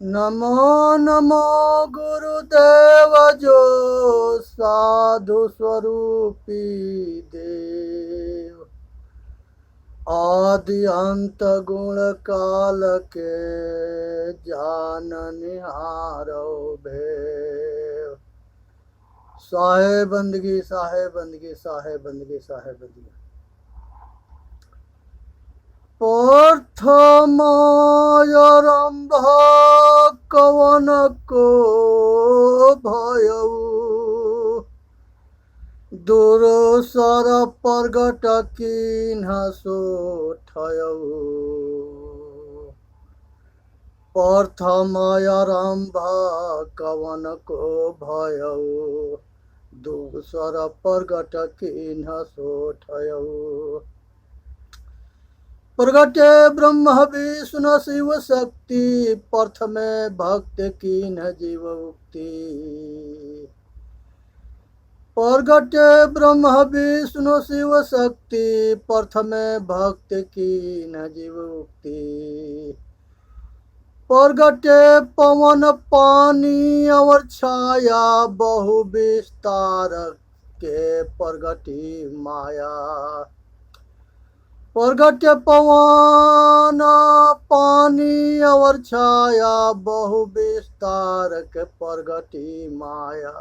नमो नमो गुरुदेव जो साधु स्वरूपी देव। आदि अंत गुण काल के जाननिहारो भेव। साहे बंदगी साहे बंदगी साहे बंदगी साहे बंदगी। प्रथमारंभ कवन को भयऊ दुरसर प्रगट किन्ह सोठयऊ। प्रथमारंभ कवन को भयऊ दुसर प्रगट किन्ह सोठयऊ। प्रगटे ब्रह्म विष्णु शिव शक्ति प्रथमे भक्त कीन्ह जीव उक्ति। प्रगटे ब्रह्म विष्णु शिव शक्ति प्रथमे भक्त कीन्ह जीव उक्ति। प्रगटे पवन पानी और छाया बहु विस्तार के प्रगटी माया। प्रगट पवन पानी और छाया बहु विस्तार के प्रगटी माया।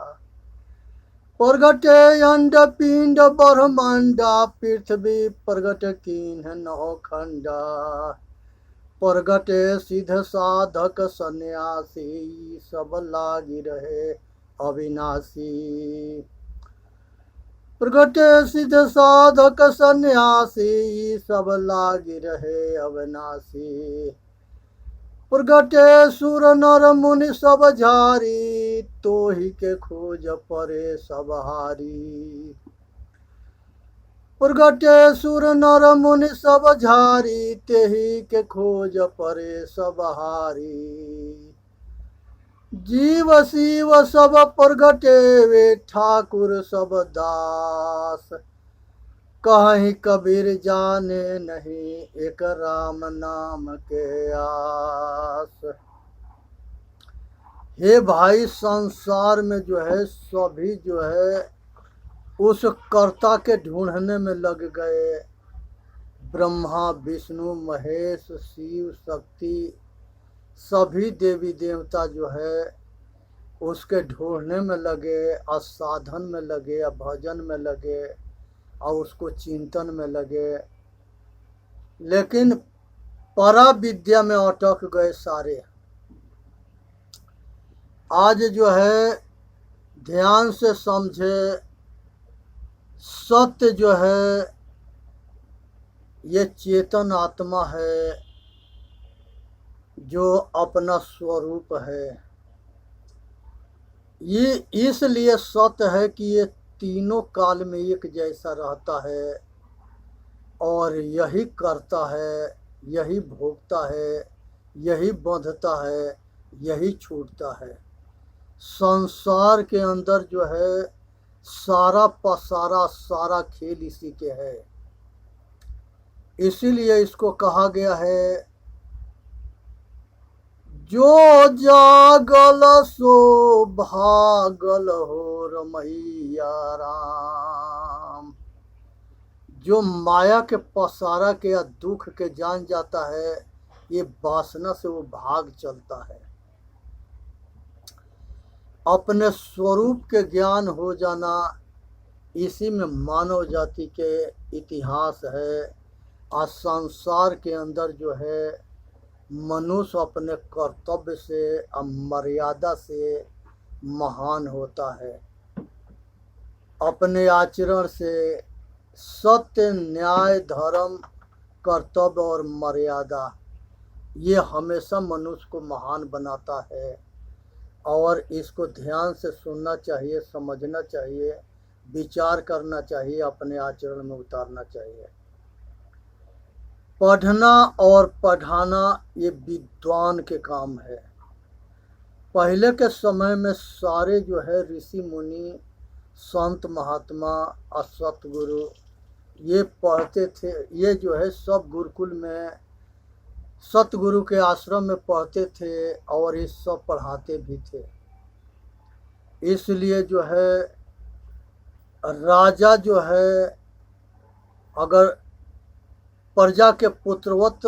प्रगटे अंड पिंड ब्रह्मांडा पृथ्वी प्रगट कीन्ह नौ खंडा। प्रगटे सिद्ध साधक सन्यासी सब लागी रहे अविनाशी। प्रगटे सिद्ध साधक सन्यासी सब लागी रहे अविनाशी। प्रगटे सुर नर मुनि सब झारी तो ही के खोज परे सब हारी। प्रगटे सुर नर मुनि सब झारी तेही के खोज परे सब हारी। जीव शिव सब प्रगटे वे ठाकुर सब दास। कहीं कबीर जाने नहीं एक राम नाम के आस। हे भाई, संसार में जो है सभी जो है उस कर्ता के ढूंढने में लग गए। ब्रह्मा विष्णु महेश शिव शक्ति सभी देवी देवता जो है उसके ढूंढने में लगे, साधन में लगे, भजन में लगे और उसको चिंतन में लगे। लेकिन परा विद्या में अटक गए सारे। आज जो है ध्यान से समझे, सत्य जो है ये चेतन आत्मा है जो अपना स्वरूप है। ये इसलिए सत्य है कि ये तीनों काल में एक जैसा रहता है और यही करता है, यही भोगता है, यही बंधता है, यही छूटता है। संसार के अंदर जो है सारा पसारा सारा खेल इसी के है। इसीलिए इसको कहा गया है जो जागल सो भागल हो रमैया राम। जो माया के पसारा के या दुख के जान जाता है ये वासना से वो भाग चलता है। अपने स्वरूप के ज्ञान हो जाना इसी में मानव जाति के इतिहास है। आज संसार के अंदर जो है मनुष्य अपने कर्तव्य से मर्यादा से महान होता है। अपने आचरण से सत्य न्याय धर्म कर्तव्य और मर्यादा ये हमेशा मनुष्य को महान बनाता है। और इसको ध्यान से सुनना चाहिए, समझना चाहिए, विचार करना चाहिए, अपने आचरण में उतारना चाहिए। पढ़ना और पढ़ाना ये विद्वान के काम है। पहले के समय में सारे जो है ऋषि मुनि संत महात्मा और सतगुरु ये पढ़ते थे। ये जो है सब गुरुकुल में सतगुरु के आश्रम में पढ़ते थे और ये सब पढ़ाते भी थे। इसलिए जो है राजा जो है अगर प्रजा के पुत्रवत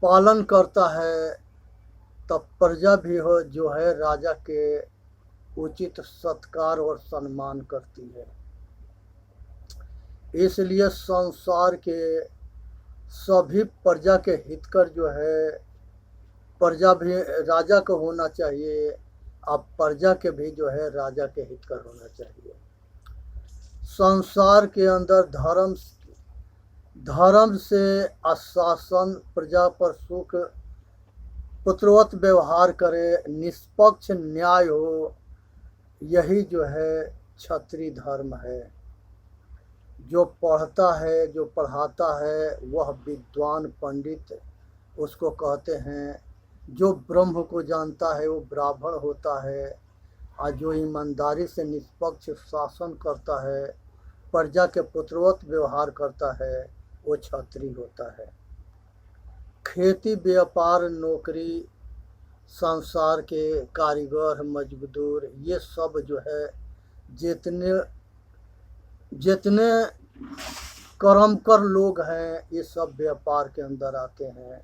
पालन करता है तब प्रजा भी हो जो है राजा के उचित सत्कार और सम्मान करती है। इसलिए संसार के सभी प्रजा के हितकर जो है प्रजा भी राजा को होना चाहिए, अब प्रजा के भी जो है राजा के हितकर होना चाहिए। संसार के अंदर धर्म से आशासन, प्रजा पर सुख, पुत्रवत व्यवहार करे, निष्पक्ष न्याय हो, यही जो है क्षत्रिय धर्म है। जो पढ़ता है, जो पढ़ाता है वह विद्वान पंडित उसको कहते हैं। जो ब्रह्म को जानता है वो ब्राह्मण होता है, और जो ईमानदारी से निष्पक्ष शासन करता है, प्रजा के पुत्रवत व्यवहार करता है, वो क्षत्रिय होता है। खेती, व्यापार, नौकरी, संसार के कारीगर, मजदूर, ये सब जो है जितने कर्मकर लोग हैं ये सब व्यापार के अंदर आते हैं।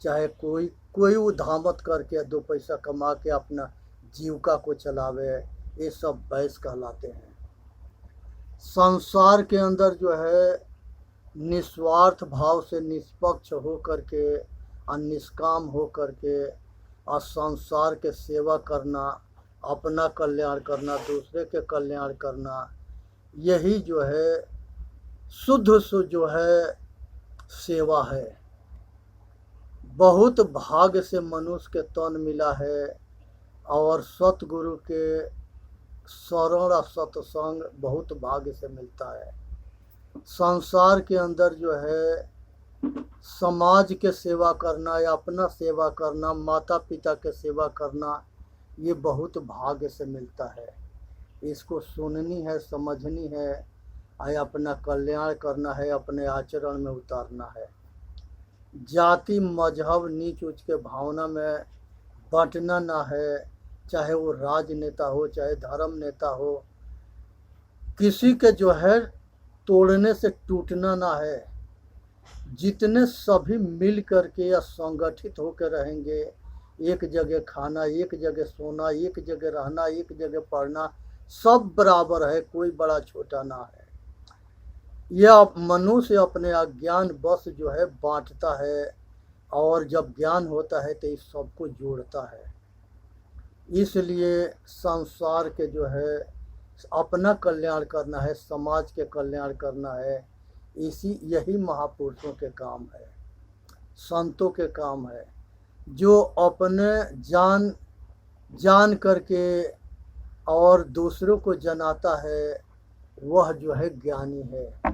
चाहे कोई उधामत करके दो पैसा कमा के अपना जीविका को चलावे, ये सब वैश्य कहलाते हैं। संसार के अंदर जो है निस्वार्थ भाव से निष्पक्ष हो करके और निष्काम हो करके और संसार के सेवा करना, अपना कल्याण करना, दूसरे के कल्याण करना, यही जो है शुद्ध जो है सेवा है। बहुत भाग्य से मनुष्य के तन मिला है और सतगुरु के शरण और सत्संग बहुत भाग्य से मिलता है। संसार के अंदर जो है समाज के सेवा करना या अपना सेवा करना, माता पिता के सेवा करना, ये बहुत भाग्य से मिलता है। इसको सुननी है, समझनी है और अपना कल्याण करना है, अपने आचरण में उतारना है। जाति, मजहब, नीच ऊंच के भावना में बांटना ना है, चाहे वो राजनेता हो चाहे धर्म नेता हो। किसी के जो है तोड़ने से टूटना ना है। जितने सभी मिल करके या संगठित होकर रहेंगे, एक जगह खाना, एक जगह सोना, एक जगह रहना, एक जगह पढ़ना, सब बराबर है, कोई बड़ा छोटा ना है। यह मनुष्य अपने अज्ञान बस जो है बांटता है और जब ज्ञान होता है तो इस सबको जोड़ता है। इसलिए संसार के जो है अपना कल्याण करना है, समाज के कल्याण करना है, यही महापुरुषों के काम है, संतों के काम है। जो अपने जान करके और दूसरों को जनाता है वह जो है ज्ञानी है।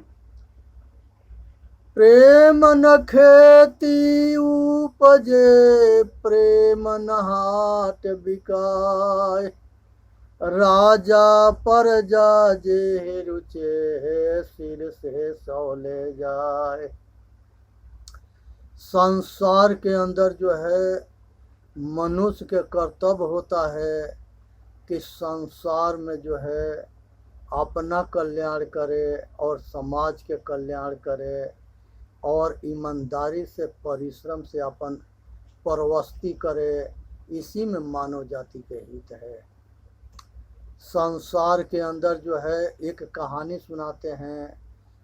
प्रेम न खेती उपजे, प्रेम न हाट बिकाय, राजा प्रजा जे रुचे, सिर से सौले जाए। संसार के अंदर जो है मनुष्य के कर्तव्य होता है कि संसार में जो है अपना कल्याण करे और समाज के कल्याण करे और ईमानदारी से परिश्रम से अपन परवस्ती करे। इसी में मानव जाति के हित है। संसार के अंदर जो है एक कहानी सुनाते हैं,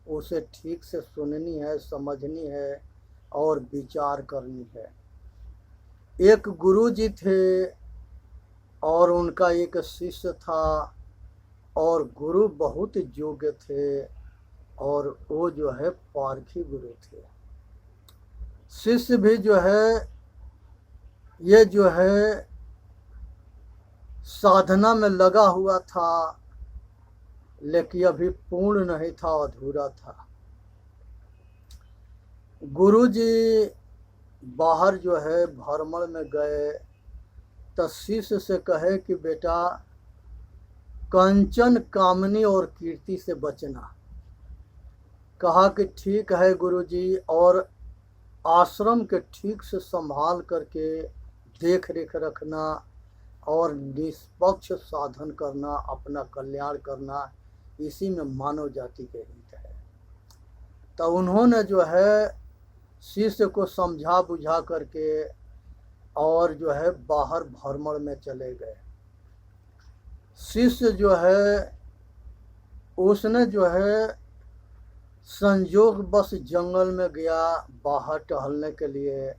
उसे ठीक से सुननी है, समझनी है और विचार करनी है। एक गुरुजी थे और उनका एक शिष्य था और गुरु बहुत योग्य थे और वो जो है पारखी गुरु थे। शिष्य भी जो है ये जो है साधना में लगा हुआ था, लेकिन अभी पूर्ण नहीं था, अधूरा था। गुरुजी बाहर जो है भ्रमण में गए तो शिष्य से कहे कि बेटा कंचन, कामनी और कीर्ति से बचना। कहा कि ठीक है गुरुजी, और आश्रम के ठीक से संभाल करके देख रेख रखना और निष्पक्ष साधन करना, अपना कल्याण करना, इसी में मानव जाति के हित है। तो उन्होंने जो है शिष्य को समझा बुझा करके और जो है बाहर भ्रमण में चले गए। शिष्य जो है उसने जो है संयोग बस जंगल में गया बाहर टहलने के लिए,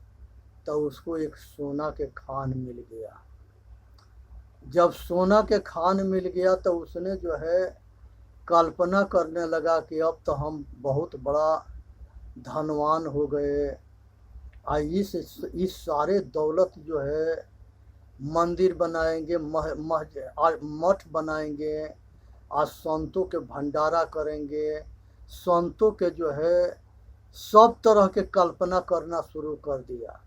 तो उसको एक सोना के खान मिल गया। जब सोना के खान मिल गया तो उसने जो है कल्पना करने लगा कि अब तो हम बहुत बड़ा धनवान हो गए, इस सारे दौलत जो है मंदिर बनाएंगे, मठ बनाएंगे, आज संतों के भंडारा करेंगे, संतों के जो है सब तरह के कल्पना करना शुरू कर दिया।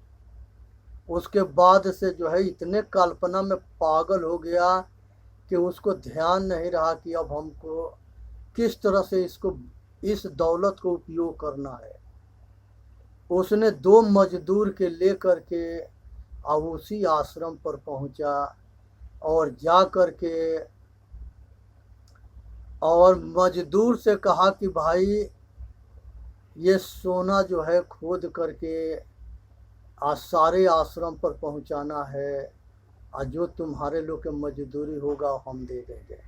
उसके बाद से जो है इतने कल्पना में पागल हो गया कि उसको ध्यान नहीं रहा कि अब हमको किस तरह से इस दौलत को उपयोग करना है। उसने 2 मजदूर के ले करके अब उसी आश्रम पर पहुंचा और जा करके और मजदूर से कहा कि भाई ये सोना जो है खोद करके आज सारे आश्रम पर पहुंचाना है, और जो तुम्हारे लोग के मजदूरी होगा हम दे देंगे।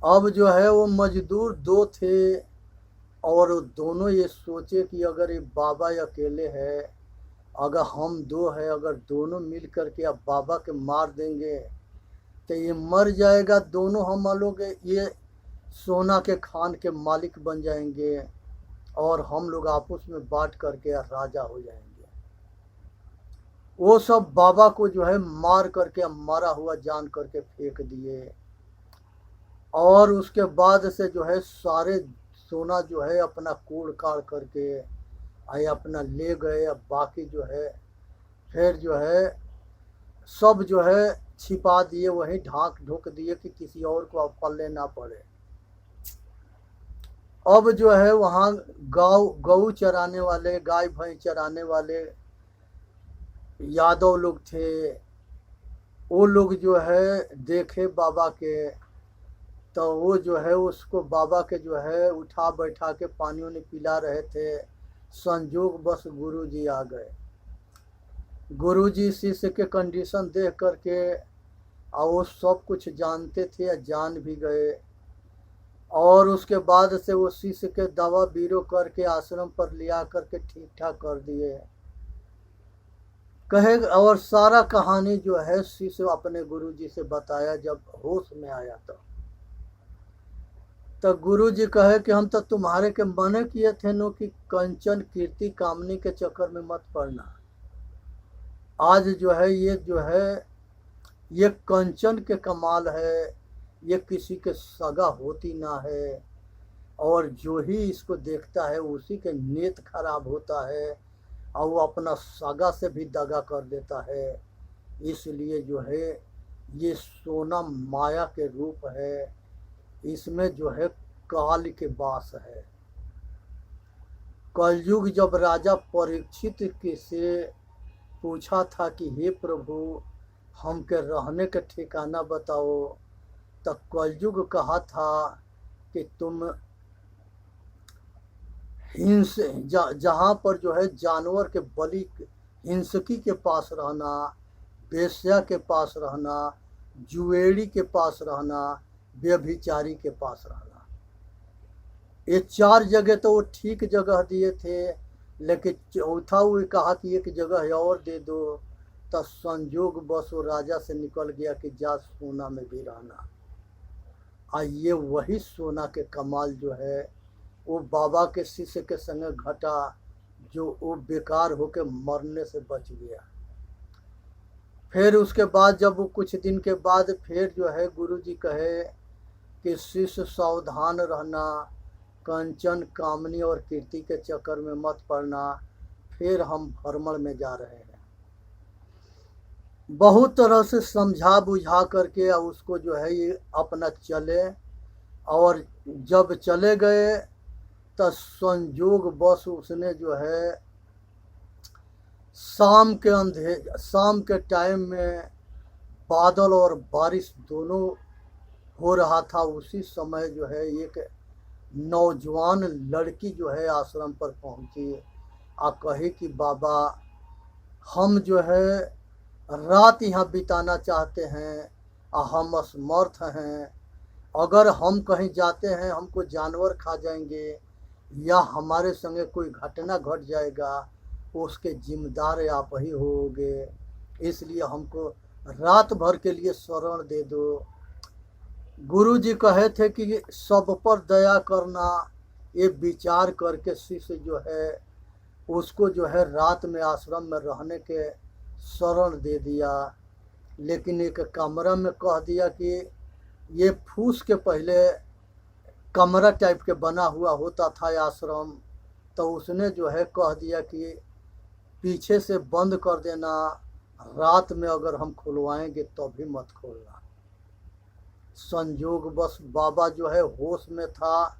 अब जो है वो मजदूर 2 थे और दोनों ये सोचे कि अगर ये बाबा अकेले है, अगर हम 2 हैं, अगर दोनों मिल करके अब बाबा के मार देंगे तो ये मर जाएगा, दोनों हम लोग ये सोना के खान के मालिक बन जाएंगे और हम लोग आपस में बांट करके राजा हो जाएंगे। वो सब बाबा को जो है मार करके मारा हुआ जान करके फेंक दिए और उसके बाद से जो है सारे सोना जो है अपना कोड़ काड़ करके आए अपना ले गए। अब बाकी जो है फिर जो है सब जो है छिपा दिए, वहीं ढाक ढोक दिए कि किसी और को अब पल्ले ना पड़े। अब जो है वहाँ गऊ चराने वाले, गाय भैंस चराने वाले यादव लोग थे, वो लोग जो है देखे बाबा के, तो वो जो है उसको बाबा के जो है उठा बैठा के पानी उन्हें पिला रहे थे। संजोग बस गुरुजी आ गए। गुरुजी शिष्य के कंडीशन देख करके और वो सब कुछ जानते थे या जान भी गए, और उसके बाद से वो शिष्य के दवा बीरो करके आश्रम पर लिया करके ठीक ठाक कर दिए कहे। और सारा कहानी जो है शिष्य अपने गुरुजी से बताया जब होश में आया तो गुरुजी कहे कि हम तो तुम्हारे के मने किए थे नो कि कंचन कीर्ति कामनी के चक्कर में मत पड़ना। आज जो है ये कंचन के कमाल है, ये किसी के सगा होती ना है, और जो ही इसको देखता है उसी के नेत खराब होता है और वो अपना सगा से भी दगा कर देता है। इसलिए जो है ये सोना माया के रूप है, इसमें जो है काल के वास है। कलयुग जब राजा परीक्षित से पूछा था कि हे प्रभु हमके रहने का ठिकाना बताओ, तब कलयुग कहा था कि तुम जहाँ पर जो है जानवर के बलि हिंसकी के पास रहना, वेश्या के पास रहना, जुएड़ी के पास रहना, व्यभिचारी के पास रहना, ये 4 जगह तो वो ठीक जगह दिए थे, लेकिन चौथा वो कहा कि एक जगह और दे दो। तब संजोग बस वो राजा से निकल गया कि जा सोना में भी रहना। ये वही सोना के कमाल जो है वो बाबा के शिष्य के संग घटा, जो वो बेकार होके मरने से बच गया। फिर उसके बाद जब वो कुछ दिन के बाद फिर जो है गुरुजी कहे कि शिष्य सावधान रहना, कंचन कामनी और कीर्ति के चक्कर में मत पड़ना। फिर हम भ्रमण में जा रहे हैं। बहुत तरह से समझा बुझा करके उसको जो है ये अपना चले, और जब चले गए तो संजोग बस उसने जो है शाम के टाइम में बादल और बारिश दोनों हो रहा था। उसी समय जो है एक नौजवान लड़की जो है आश्रम पर पहुंची और कही कि बाबा, हम जो है रात यहाँ बिताना चाहते हैं और हम असमर्थ हैं। अगर हम कहीं जाते हैं हमको जानवर खा जाएंगे या हमारे संगे कोई घटना घट जाएगा, उसके जिम्मेदार आप ही होगे। इसलिए हमको रात भर के लिए शरण दे दो। गुरु जी कहे थे कि सब पर दया करना, ये विचार करके शिष्य जो है उसको जो है रात में आश्रम में रहने के शरण दे दिया। लेकिन एक कमरा में कह दिया कि ये फूस के पहले कमरा टाइप के बना हुआ होता था आश्रम, तो उसने जो है कह दिया कि पीछे से बंद कर देना, रात में अगर हम खुलवाएंगे तो भी मत खोलना। संजोग बस बाबा जो है होश में था,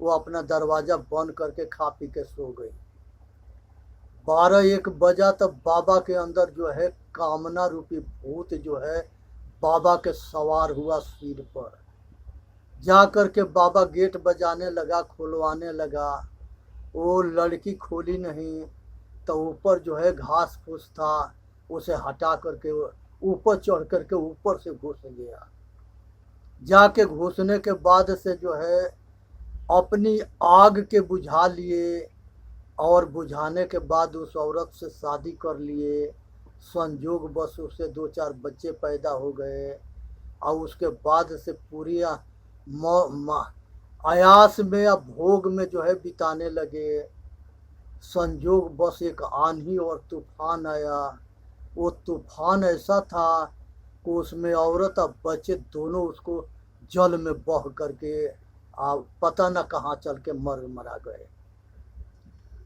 वो अपना दरवाज़ा बंद करके खा पी के सो गई। 12-1 बजा तब बाबा के अंदर जो है कामना रूपी भूत जो है बाबा के सवार हुआ सिर पर। जा कर के बाबा गेट बजाने लगा, खुलवाने लगा। वो लड़की खोली नहीं तो ऊपर जो है घास फूस था, उसे हटा करके ऊपर चढ़ करके ऊपर से घुस गया। जाके घुसने के बाद से जो है अपनी आग के बुझा लिए और बुझाने के बाद उस औरत से शादी कर लिए। संजोग बस उससे 2-4 बच्चे पैदा हो गए और उसके बाद से पूरी आयास में या भोग में जो है बिताने लगे। संजोग बस एक आंधी और तूफान आया। वो तूफान ऐसा था कि उसमें औरत और बच्चे दोनों उसको जल में बह करके पता न कहाँ चल के मरा गए।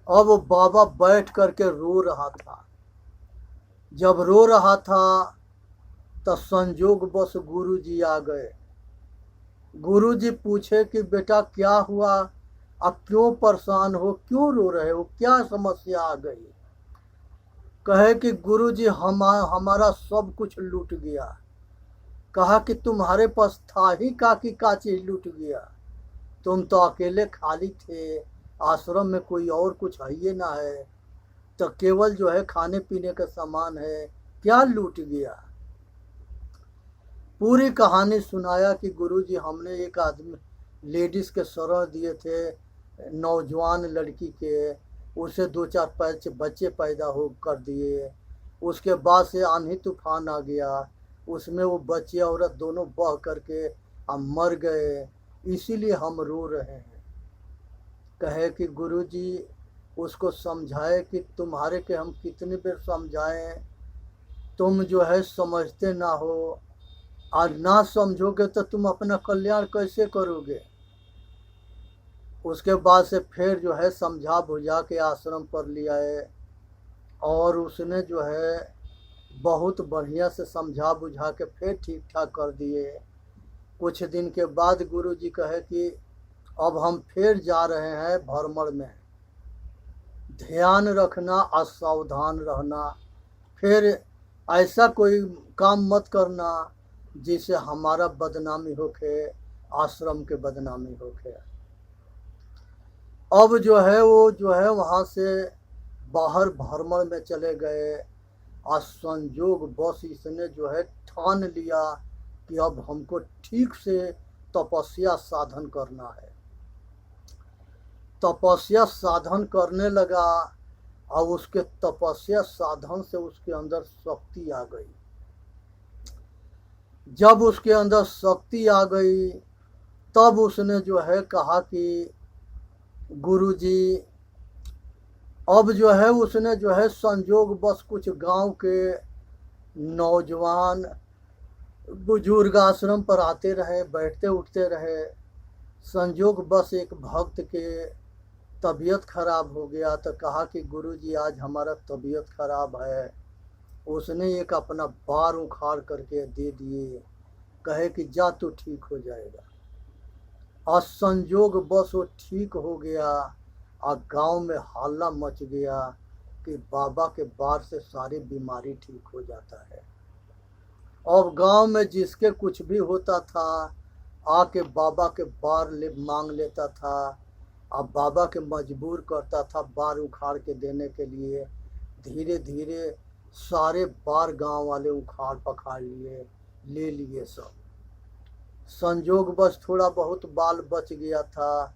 अब वो बाबा बैठ करके रो रहा था। जब रो रहा था तो संजोग बस गुरु जी आ गए। गुरु जी पूछे कि बेटा क्या हुआ, अब क्यों परेशान हो, क्यों रो रहे हो, क्या समस्या आ गई। कहे कि गुरु जी हमारा सब कुछ लूट गया। कहा कि तुम्हारे पास था ही का चीज लूट गया, तुम तो अकेले खाली थे, आश्रम में कोई और कुछ है ही ना है, तो केवल जो है खाने पीने का सामान है, क्या लूट गया। पूरी कहानी सुनाया कि गुरुजी हमने एक आदमी लेडीज के शरण दिए थे, नौजवान लड़की के, उसे 2-4 बच्चे पैदा हो कर दिए। उसके बाद से आंधी तूफान आ गया, उसमें वो बच्चे औरत दोनों बह करके हम मर गए, इसीलिए हम रो रहे हैं। कहे कि गुरुजी उसको समझाए कि तुम्हारे के हम कितनी बार समझाएं, तुम जो है समझते ना हो, और ना समझोगे तो तुम अपना कल्याण कैसे करोगे। उसके बाद से फिर जो है समझा बुझा के आश्रम पर ले आए और उसने जो है बहुत बढ़िया से समझा बुझा के फिर ठीक ठाक कर दिए। कुछ दिन के बाद गुरुजी कहे कि अब हम फिर जा रहे हैं भ्रमण में, ध्यान रखना और सावधान रहना, फिर ऐसा कोई काम मत करना जिससे हमारा बदनामी होके, आश्रम के बदनामी होके। अब जो है वो जो है वहाँ से बाहर भ्रमण में चले गए और संजोग बस इसने जो है ठान लिया कि अब हमको ठीक से तपस्या साधन करना है। तपस्या साधन करने लगा और उसके तपस्या साधन से उसके अंदर शक्ति आ गई। जब उसके अंदर शक्ति आ गई तब उसने जो है कहा कि गुरुजी, अब जो है उसने जो है संजोग बस कुछ गांव के नौजवान बुजुर्ग आश्रम पर आते रहे, बैठते उठते रहे। संजोग बस एक भक्त के तबीयत खराब हो गया तो कहा कि गुरुजी आज हमारा तबीयत खराब है। उसने एक अपना बार उखाड़ करके दे दिए, कहे कि जा तू ठीक हो जाएगा। और संजोग बस वो ठीक हो गया और गांव में हल्ला मच गया कि बाबा के बार से सारी बीमारी ठीक हो जाता है। अब गांव में जिसके कुछ भी होता था आके बाबा के बार मांग लेता था। अब बाबा के मजबूर करता था बार उखाड़ के देने के लिए। धीरे धीरे सारे बार गांव वाले उखाड़ पखाड़ लिए, ले लिए सब। संजोग बस थोड़ा बहुत बाल बच गया था।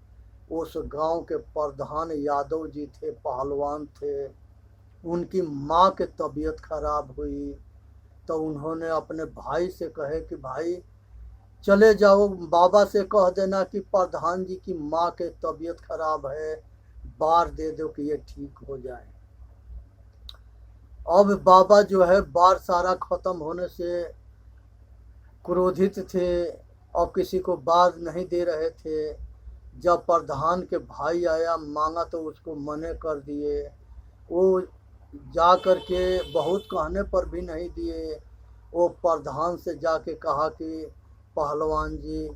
उस गांव के प्रधान यादव जी थे, पहलवान थे। उनकी माँ की तबीयत खराब हुई तो उन्होंने अपने भाई से कहे कि भाई चले जाओ, बाबा से कह देना कि प्रधान जी की माँ के तबीयत खराब है, बार दे दो कि ये ठीक हो जाए। अब बाबा जो है बार सारा खत्म होने से क्रोधित थे और किसी को बार नहीं दे रहे थे। जब प्रधान के भाई आया मांगा तो उसको मने कर दिए। वो जा कर के बहुत कहने पर भी नहीं दिए। वो प्रधान से जाके कहा कि पहलवान जी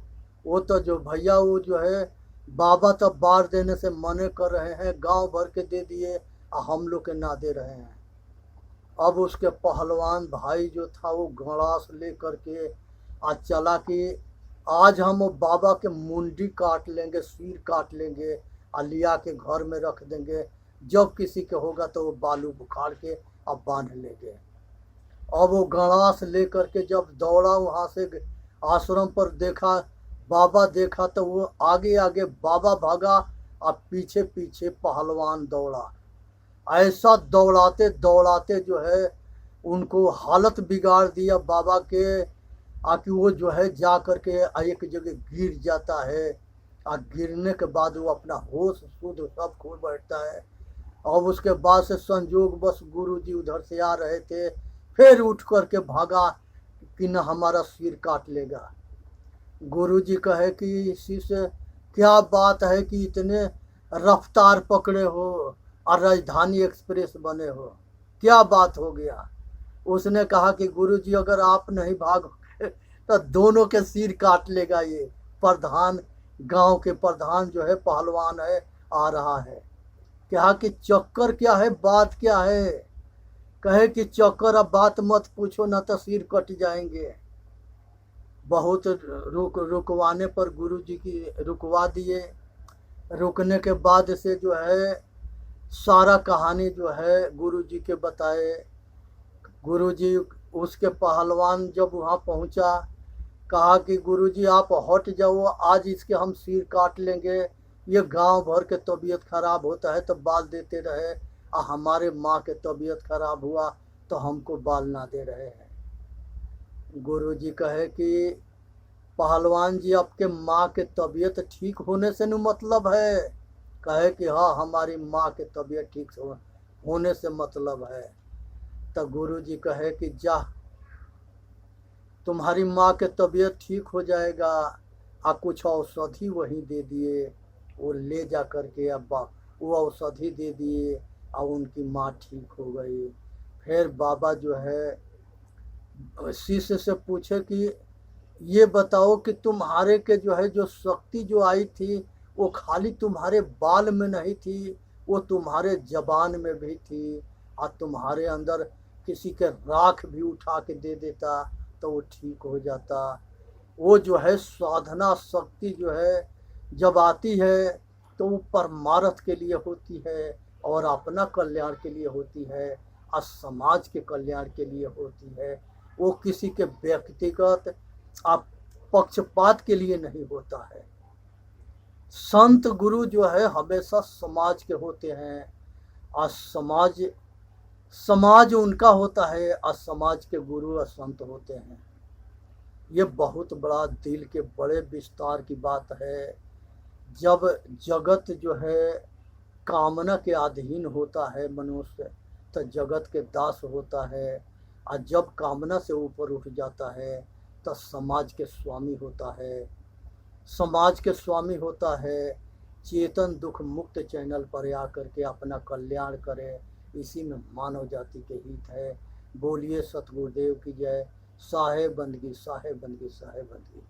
वो तो जो भैया वो जो है बाबा तब बार देने से मने कर रहे हैं, गांव भर के दे दिए और हम लोग के ना दे रहे हैं। अब उसके पहलवान भाई जो था वो गड़ास ले करके आज चला कि आज हम बाबा के मुंडी काट लेंगे, सिर काट लेंगे और लिया के घर में रख देंगे। जब किसी के होगा तो वो बालू बुखार के अब बांध लेंगे। अब वो गड़ास ले करके जब दौड़ा वहाँ से आश्रम पर देखा, बाबा देखा तो वो आगे आगे बाबा भागा और पीछे पीछे पहलवान दौड़ा। ऐसा दौड़ाते दौड़ाते जो है उनको हालत बिगाड़ दिया बाबा के। आकि वो जो है जा कर के एक जगह गिर जाता है और गिरने के बाद वो अपना होश शुद्ध सब खो बैठता है। और उसके बाद से संजोग बस गुरुजी उधर से आ रहे थे, फिर उठ कर के भागा कि न हमारा सिर काट लेगा। गुरुजी कहे कि इसी से क्या बात है कि इतने रफ्तार पकड़े हो और राजधानी एक्सप्रेस बने हो, क्या बात हो गया। उसने कहा कि गुरुजी अगर आप नहीं भागोगे तो दोनों के सिर काट लेगा। ये प्रधान, गांव के प्रधान जो है पहलवान है, आ रहा है। क्या कि चक्कर क्या है, बात क्या है। कहे कि चक्कर अब बात मत पूछो ना तो सिर कट जाएंगे। बहुत रुकवाने पर गुरुजी की रुकवा दिए। रुकने के बाद से जो है सारा कहानी जो है गुरुजी के बताए। गुरुजी उसके पहलवान जब वहाँ पहुँचा कहा कि गुरुजी आप हट जाओ, आज इसके हम सिर काट लेंगे। ये गांव भर के तबीयत खराब होता है तो बाल देते रहे और हमारे माँ के तबीयत खराब हुआ तो हमको बाल ना दे रहे हैं। गुरुजी कहे कि पहलवान जी आपके माँ के तबीयत ठीक होने से न मतलब है। कहे कि हाँ हमारी माँ के तबीयत ठीक होने से मतलब है। तो गुरुजी कहे कि जा तुम्हारी माँ के तबीयत ठीक हो जाएगा। आ कुछ औषधि वहीं दे दिए, वो ले जा कर के अब वो औषधि दे दिए और उनकी माँ ठीक हो गई। फिर बाबा जो है शिष्य से पूछे कि ये बताओ कि तुम्हारे के जो है जो शक्ति जो आई थी वो खाली तुम्हारे बाल में नहीं थी, वो तुम्हारे जबान में भी थी। और तुम्हारे अंदर किसी के राख भी उठा के दे देता तो वो ठीक हो जाता। वो जो है साधना शक्ति जो है जब आती है तो वो परमार्थ के लिए होती है और अपना कल्याण के लिए होती है और समाज के कल्याण के लिए होती है। वो किसी के व्यक्तिगत आप पक्षपात के लिए नहीं होता है। संत गुरु जो है हमेशा समाज के होते हैं और समाज उनका होता है और समाज के गुरु और संत होते हैं। ये बहुत बड़ा दिल के बड़े विस्तार की बात है। जब जगत जो है कामना के अधीन होता है मनुष्य तो जगत के दास होता है, और जब कामना से ऊपर उठ जाता है तो समाज के स्वामी होता है। समाज के स्वामी होता है। चेतन दुख मुक्त चैनल पर आकर के अपना कल्याण करे, इसी में मानव जाति के हित है। बोलिए सतगुरुदेव की जय। साहेब बंदगी, साहेब बंदगी, साहेब बंदगी।